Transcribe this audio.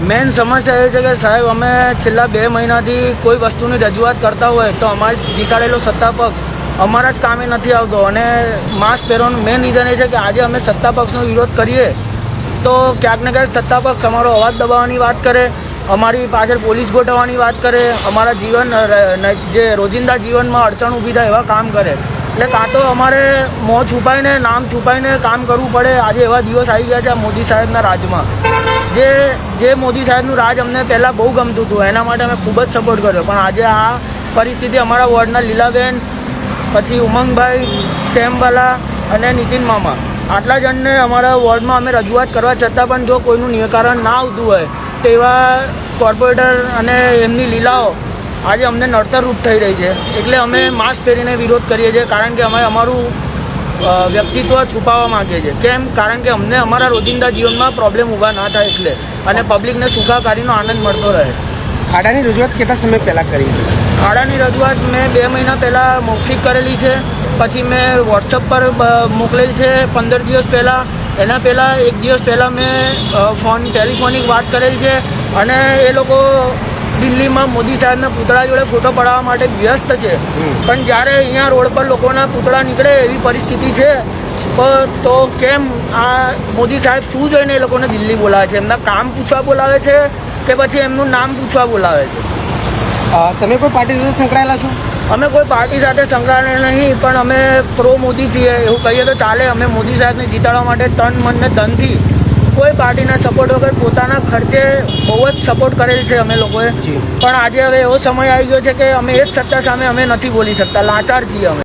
Main સમસ્યા એ છે કે સાહેબ અમે છેલ્લા 2 મહિનાથી કોઈ વસ્તુની રજૂઆત કરતા હોય તો અમારે જીતાડેલો સત્તા પક્ષ અમારા જ કામે નથી આવતો. અને માસ્ક પહેરવાનું મેન રીઝન એ છે કે આજે અમે સત્તા પક્ષનો વિરોધ કરીએ તો ક્યાંક ને ક્યાંક સત્તા પક્ષ અમારો અવાજ દબાવવાની વાત કરે, અમારી પાછળ પોલીસ ગોઠવવાની વાત કરે, અમારા જીવન જે રોજિંદા જીવનમાં અડચણ ઊભી થાય એવા કામ કરે. એટલે કાં તો અમારે મોં છુપાઈને નામ છુપાઈને કામ કરવું પડે. આજે એવા દિવસ આવી ગયા છે આ મોદી સાહેબના રાજમાં. જે મોદી સાહેબનું રાજ અમને પહેલાં બહુ ગમતું હતું, એના માટે અમે ખૂબ જ સપોર્ટ કર્યો. પણ આજે આ પરિસ્થિતિ અમારા વોર્ડના લીલાબેન, પછી ઉમંગભાઈ, સ્ટેમ્પવાલા અને નીતિન મામા, આટલા જણને અમારા વોર્ડમાં અમે રજૂઆત કરવા છતાં પણ જો કોઈનું નિરાકરણ ના આવતું હોય તો એવા કોર્પોરેટર અને એમની લીલાઓ આજે અમને નડતરરૂપ થઈ રહી છે. એટલે અમે માસ્ક પહેરીને વિરોધ કરીએ છીએ, કારણ કે અમે અમારું વ્યક્તિત્વ છુપાવવા માગીએ છીએ. કેમ? કારણ કે અમને અમારા રોજિંદા જીવનમાં પ્રોબ્લેમ ઊભા ના થાય એટલે, અને પબ્લિકને સુખાકારીનો આનંદ મળતો રહે. ખાડાની રજૂઆત કેટલા સમય પહેલાં કરી? ખાડાની રજૂઆત મેં 2 મહિના પહેલાં મૌખિક કરેલી છે, પછી મેં વોટ્સઅપ પર મોકલેલી છે 15 દિવસ પહેલાં. એના પહેલાં 1 દિવસ પહેલાં મેં ટેલિફોનિક વાત કરેલી છે. અને એ લોકો દિલ્હીમાં મોદી સાહેબના પૂતળા જોડે ફોટો પડાવવા માટે વ્યસ્ત છે, પણ જ્યારે અહીંયા રોડ પર લોકોના પૂતળા નીકળે એવી પરિસ્થિતિ છે તો કેમ આ મોદી સાહેબ શું જોઈને એ લોકોને દિલ્હી બોલાવે છે? એમના કામ પૂછવા બોલાવે છે કે પછી એમનું નામ પૂછવા બોલાવે છે? તમે કોઈ પાર્ટી સાથે સંકળાયેલા છો? અમે કોઈ પાર્ટી સાથે સંકળાયેલા નહીં, પણ અમે પ્રો મોદી છીએ એવું કહીએ તો ચાલે. અમે મોદી સાહેબને જીતાડવા માટે તન મન ને ધનથી કોઈ પાર્ટીના સપોર્ટ વગર પોતાના ખર્ચે બહુ જ સપોર્ટ કરેલ છે અમે લોકોએ. પણ આજે હવે એવો સમય આવી ગયો છે કે અમે એ જ સત્તા સામે અમે નથી બોલી શકતા, લાચાર છીએ અમે.